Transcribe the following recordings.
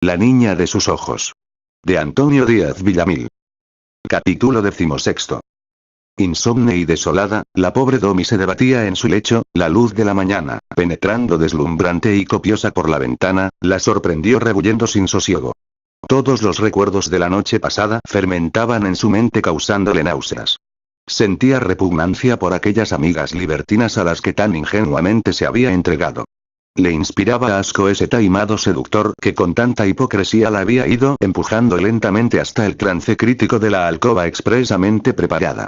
La niña de sus ojos. De Antonio Díaz Villamil. Capítulo 16. Insomne y desolada, la pobre Domi se debatía en su lecho, la luz de la mañana, penetrando deslumbrante y copiosa por la ventana, la sorprendió rebullendo sin sosiego. Todos los recuerdos de la noche pasada fermentaban en su mente causándole náuseas. Sentía repugnancia por aquellas amigas libertinas a las que tan ingenuamente se había entregado. Le inspiraba asco ese taimado seductor que con tanta hipocresía la había ido empujando lentamente hasta el trance crítico de la alcoba expresamente preparada.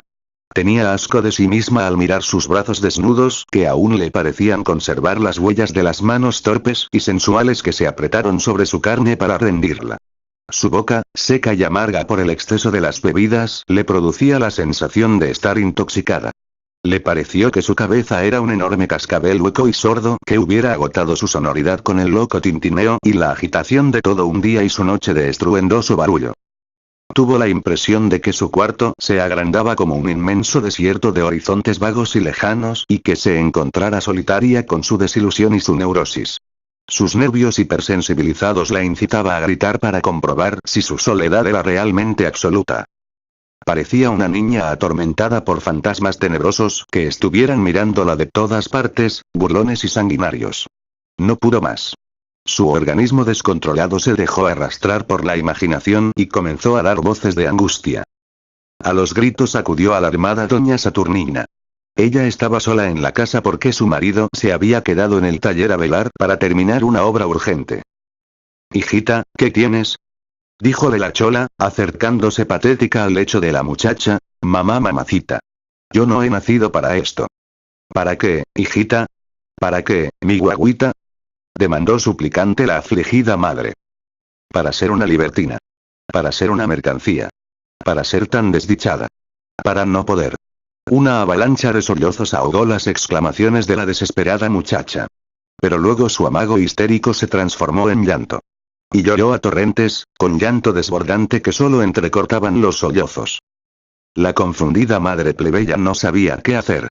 Tenía asco de sí misma al mirar sus brazos desnudos que aún le parecían conservar las huellas de las manos torpes y sensuales que se apretaron sobre su carne para rendirla. Su boca, seca y amarga por el exceso de las bebidas, le producía la sensación de estar intoxicada. Le pareció que su cabeza era un enorme cascabel hueco y sordo que hubiera agotado su sonoridad con el loco tintineo y la agitación de todo un día y su noche de estruendoso barullo. Tuvo la impresión de que su cuarto se agrandaba como un inmenso desierto de horizontes vagos y lejanos y que se encontrara solitaria con su desilusión y su neurosis. Sus nervios hipersensibilizados la incitaba a gritar para comprobar si su soledad era realmente absoluta. Parecía una niña atormentada por fantasmas tenebrosos que estuvieran mirándola de todas partes, burlones y sanguinarios. No pudo más. Su organismo descontrolado se dejó arrastrar por la imaginación y comenzó a dar voces de angustia. A los gritos acudió alarmada doña Saturnina. Ella estaba sola en la casa porque su marido se había quedado en el taller a velar para terminar una obra urgente. «Hijita, ¿qué tienes?», díjole la chola, acercándose patética al lecho de la muchacha. Mamacita. Yo no he nacido para esto». «¿Para qué, hijita? ¿Para qué, mi guaguita?», demandó suplicante la afligida madre. «Para ser una libertina. Para ser una mercancía. Para ser tan desdichada. Para no poder». Una avalancha de sollozos ahogó las exclamaciones de la desesperada muchacha. Pero luego su amago histérico se transformó en llanto. Y lloró a torrentes, con llanto desbordante que solo entrecortaban los sollozos. La confundida madre plebeya no sabía qué hacer.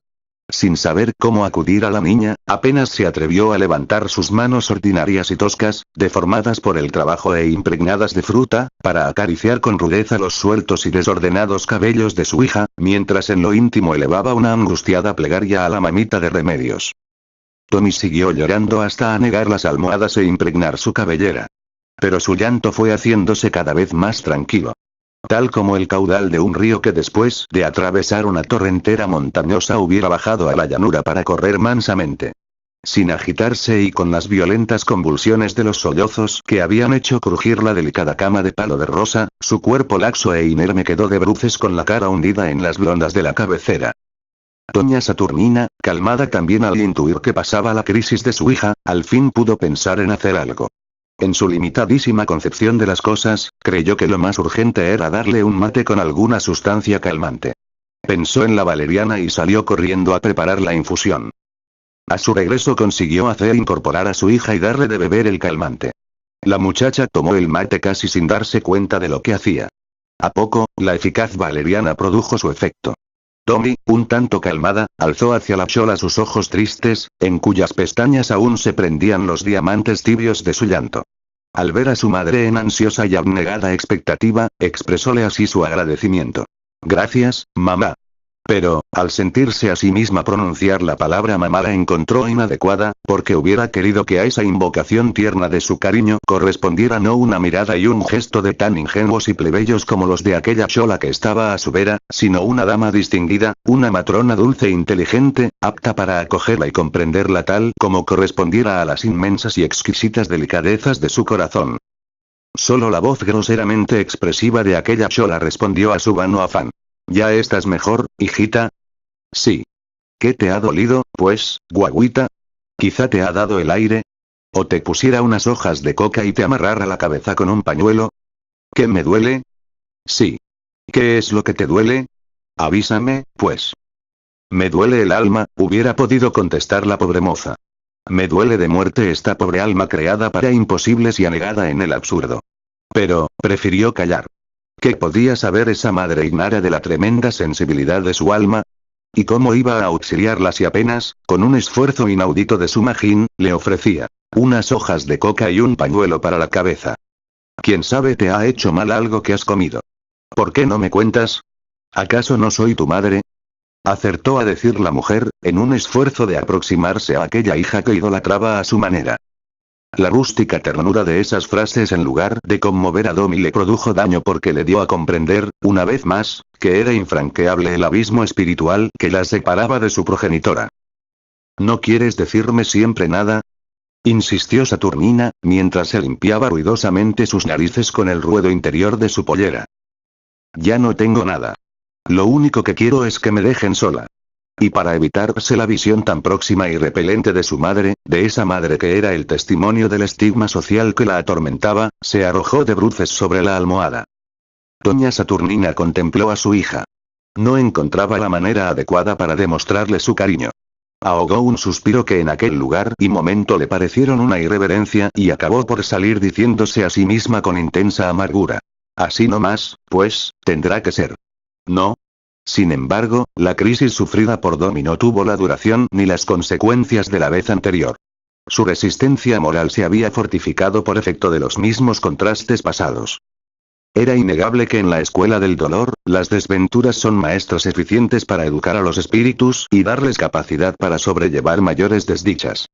Sin saber cómo acudir a la niña, apenas se atrevió a levantar sus manos ordinarias y toscas, deformadas por el trabajo e impregnadas de fruta, para acariciar con rudeza los sueltos y desordenados cabellos de su hija, mientras en lo íntimo elevaba una angustiada plegaria a la mamita de remedios. Tommy siguió llorando hasta anegar las almohadas e impregnar su cabellera. Pero su llanto fue haciéndose cada vez más tranquilo. Tal como el caudal de un río que después de atravesar una torrentera montañosa hubiera bajado a la llanura para correr mansamente. Sin agitarse y con las violentas convulsiones de los sollozos que habían hecho crujir la delicada cama de palo de rosa, su cuerpo laxo e inerme quedó de bruces con la cara hundida en las blondas de la cabecera. Doña Saturnina, calmada también al intuir que pasaba la crisis de su hija, al fin pudo pensar en hacer algo. En su limitadísima concepción de las cosas, creyó que lo más urgente era darle un mate con alguna sustancia calmante. Pensó en la valeriana y salió corriendo a preparar la infusión. A su regreso consiguió hacer incorporar a su hija y darle de beber el calmante. La muchacha tomó el mate casi sin darse cuenta de lo que hacía. A poco, la eficaz valeriana produjo su efecto. Tommy, un tanto calmada, alzó hacia la chola sus ojos tristes, en cuyas pestañas aún se prendían los diamantes tibios de su llanto. Al ver a su madre en ansiosa y abnegada expectativa, expresóle así su agradecimiento. «Gracias, mamá». Pero, al sentirse a sí misma pronunciar la palabra mamá la encontró inadecuada, porque hubiera querido que a esa invocación tierna de su cariño correspondiera no una mirada y un gesto de tan ingenuos y plebeyos como los de aquella chola que estaba a su vera, sino una dama distinguida, una matrona dulce e inteligente, apta para acogerla y comprenderla tal como correspondiera a las inmensas y exquisitas delicadezas de su corazón. Solo la voz groseramente expresiva de aquella chola respondió a su vano afán. ¿Ya estás mejor, hijita? Sí. ¿Qué te ha dolido, pues, guaguita? ¿Quizá te ha dado el aire? ¿O te pusiera unas hojas de coca y te amarrara la cabeza con un pañuelo? ¿Qué me duele? Sí. ¿Qué es lo que te duele? Avísame, pues. Me duele el alma, hubiera podido contestar la pobre moza. Me duele de muerte esta pobre alma creada para imposibles y anegada en el absurdo. Pero, prefirió callar. ¿Qué podía saber esa madre ignara de la tremenda sensibilidad de su alma? ¿Y cómo iba a auxiliarla si apenas, con un esfuerzo inaudito de su magín, le ofrecía unas hojas de coca y un pañuelo para la cabeza? ¿Quién sabe te ha hecho mal algo que has comido? ¿Por qué no me cuentas? ¿Acaso no soy tu madre? Acertó a decir la mujer, en un esfuerzo de aproximarse a aquella hija que idolatraba a su manera. La rústica ternura de esas frases en lugar de conmover a Domi le produjo daño porque le dio a comprender, una vez más, que era infranqueable el abismo espiritual que la separaba de su progenitora. ¿No quieres decirme siempre nada? Insistió Saturnina, mientras se limpiaba ruidosamente sus narices con el ruedo interior de su pollera. Ya no tengo nada. Lo único que quiero es que me dejen sola. Y para evitarse la visión tan próxima y repelente de su madre, de esa madre que era el testimonio del estigma social que la atormentaba, se arrojó de bruces sobre la almohada. Doña Saturnina contempló a su hija. No encontraba la manera adecuada para demostrarle su cariño. Ahogó un suspiro que en aquel lugar y momento le parecieron una irreverencia y acabó por salir diciéndose a sí misma con intensa amargura. Así no más, pues, tendrá que ser. ¿No? Sin embargo, la crisis sufrida por Domi no tuvo la duración ni las consecuencias de la vez anterior. Su resistencia moral se había fortificado por efecto de los mismos contrastes pasados. Era innegable que en la escuela del dolor, las desventuras son maestros eficientes para educar a los espíritus y darles capacidad para sobrellevar mayores desdichas.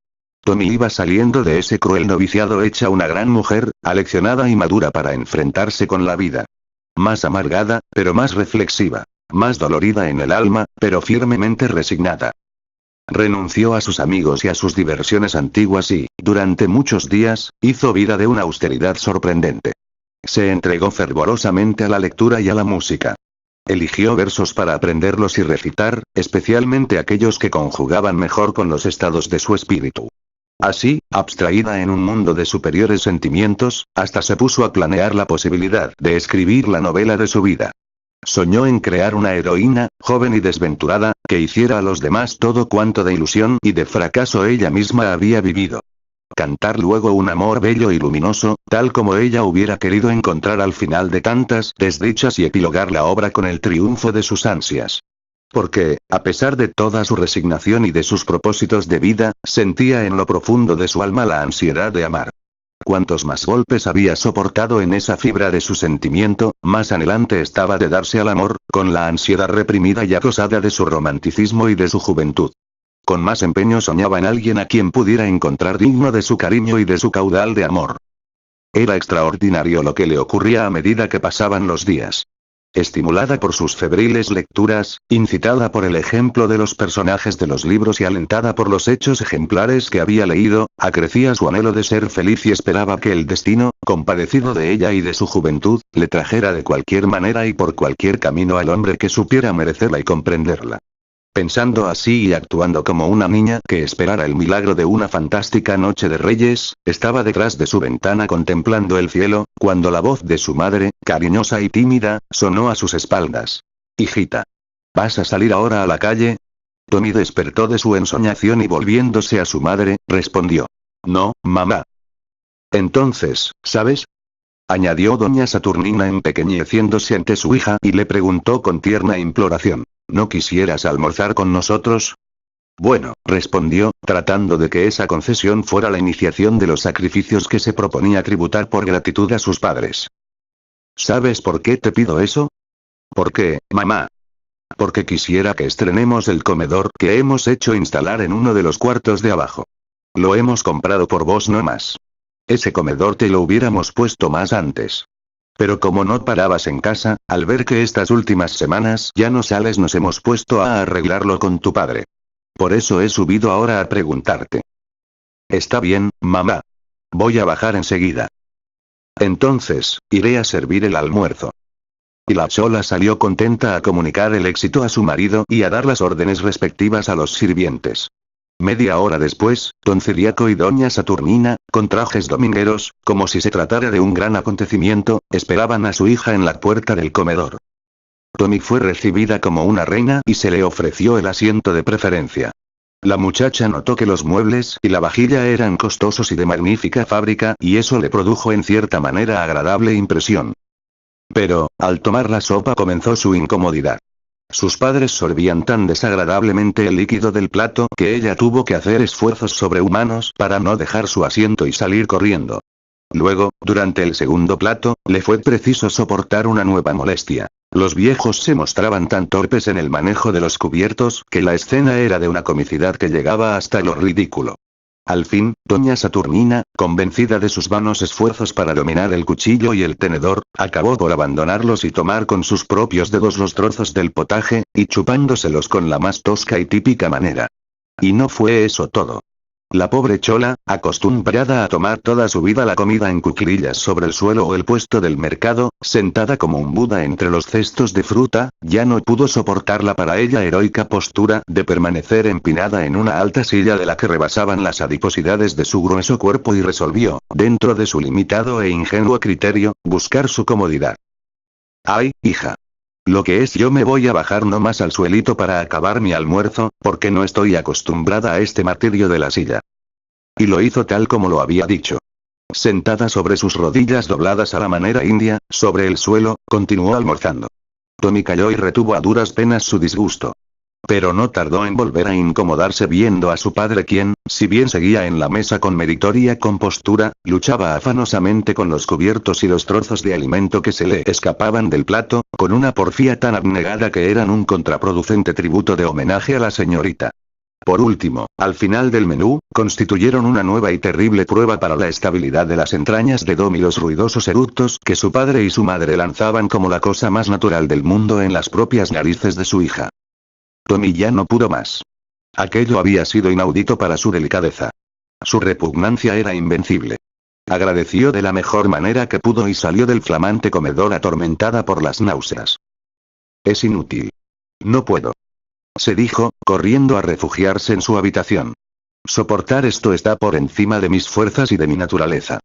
Domi iba saliendo de ese cruel noviciado hecha una gran mujer, aleccionada y madura para enfrentarse con la vida. Más amargada, pero más reflexiva. Más dolorida en el alma, pero firmemente resignada. Renunció a sus amigos y a sus diversiones antiguas y, durante muchos días, hizo vida de una austeridad sorprendente. Se entregó fervorosamente a la lectura y a la música. Eligió versos para aprenderlos y recitar, especialmente aquellos que conjugaban mejor con los estados de su espíritu. Así, abstraída en un mundo de superiores sentimientos, hasta se puso a planear la posibilidad de escribir la novela de su vida. Soñó en crear una heroína, joven y desventurada, que hiciera a los demás todo cuanto de ilusión y de fracaso ella misma había vivido. Cantar luego un amor bello y luminoso, tal como ella hubiera querido encontrar al final de tantas desdichas y epilogar la obra con el triunfo de sus ansias. Porque, a pesar de toda su resignación y de sus propósitos de vida, sentía en lo profundo de su alma la ansiedad de amar. Cuantos más golpes había soportado en esa fibra de su sentimiento, más anhelante estaba de darse al amor, con la ansiedad reprimida y acosada de su romanticismo y de su juventud. Con más empeño soñaba en alguien a quien pudiera encontrar digno de su cariño y de su caudal de amor. Era extraordinario lo que le ocurría a medida que pasaban los días. Estimulada por sus febriles lecturas, incitada por el ejemplo de los personajes de los libros y alentada por los hechos ejemplares que había leído, acrecía su anhelo de ser feliz y esperaba que el destino, compadecido de ella y de su juventud, le trajera de cualquier manera y por cualquier camino al hombre que supiera merecerla y comprenderla. Pensando así y actuando como una niña que esperara el milagro de una fantástica noche de reyes, estaba detrás de su ventana contemplando el cielo, cuando la voz de su madre, cariñosa y tímida, sonó a sus espaldas. «Hijita. ¿Vas a salir ahora a la calle?» Domi despertó de su ensoñación y volviéndose a su madre, respondió. «No, mamá». «Entonces, ¿sabes?», añadió doña Saturnina empequeñeciéndose ante su hija y le preguntó con tierna imploración. ¿No quisieras almorzar con nosotros? Bueno, respondió, tratando de que esa concesión fuera la iniciación de los sacrificios que se proponía tributar por gratitud a sus padres. ¿Sabes por qué te pido eso? ¿Por qué, mamá? Porque quisiera que estrenemos el comedor que hemos hecho instalar en uno de los cuartos de abajo. Lo hemos comprado por vos no más. Ese comedor te lo hubiéramos puesto más antes. Pero como no parabas en casa, al ver que estas últimas semanas ya no sales nos hemos puesto a arreglarlo con tu padre. Por eso he subido ahora a preguntarte. Está bien, mamá. Voy a bajar enseguida. Entonces, iré a servir el almuerzo. Y la chola salió contenta a comunicar el éxito a su marido y a dar las órdenes respectivas a los sirvientes. Media hora después, don Ciriaco y doña Saturnina, con trajes domingueros, como si se tratara de un gran acontecimiento, esperaban a su hija en la puerta del comedor. Domi fue recibida como una reina y se le ofreció el asiento de preferencia. La muchacha notó que los muebles y la vajilla eran costosos y de magnífica fábrica y eso le produjo en cierta manera agradable impresión. Pero, al tomar la sopa comenzó su incomodidad. Sus padres sorbían tan desagradablemente el líquido del plato que ella tuvo que hacer esfuerzos sobrehumanos para no dejar su asiento y salir corriendo. Luego, durante el segundo plato, le fue preciso soportar una nueva molestia. Los viejos se mostraban tan torpes en el manejo de los cubiertos que la escena era de una comicidad que llegaba hasta lo ridículo. Al fin, doña Saturnina, convencida de sus vanos esfuerzos para dominar el cuchillo y el tenedor, acabó por abandonarlos y tomar con sus propios dedos los trozos del potaje, y chupándoselos con la más tosca y típica manera. Y no fue eso todo. La pobre chola, acostumbrada a tomar toda su vida la comida en cuclillas sobre el suelo o el puesto del mercado, sentada como un Buda entre los cestos de fruta, ya no pudo soportar la para ella heroica postura de permanecer empinada en una alta silla de la que rebasaban las adiposidades de su grueso cuerpo y resolvió, dentro de su limitado e ingenuo criterio, buscar su comodidad. ¡Ay, hija! Lo que es, yo me voy a bajar no más al suelito para acabar mi almuerzo, porque no estoy acostumbrada a este martirio de la silla. Y lo hizo tal como lo había dicho. Sentada sobre sus rodillas dobladas a la manera india, sobre el suelo, continuó almorzando. Tommy calló y retuvo a duras penas su disgusto. Pero no tardó en volver a incomodarse viendo a su padre quien, si bien seguía en la mesa con meritoria compostura, luchaba afanosamente con los cubiertos y los trozos de alimento que se le escapaban del plato, con una porfía tan abnegada que eran un contraproducente tributo de homenaje a la señorita. Por último, al final del menú, constituyeron una nueva y terrible prueba para la estabilidad de las entrañas de Dom y los ruidosos eructos que su padre y su madre lanzaban como la cosa más natural del mundo en las propias narices de su hija. Tommy ya no pudo más. Aquello había sido inaudito para su delicadeza. Su repugnancia era invencible. Agradeció de la mejor manera que pudo y salió del flamante comedor atormentada por las náuseas. Es inútil. No puedo. Se dijo, corriendo a refugiarse en su habitación. Soportar esto está por encima de mis fuerzas y de mi naturaleza.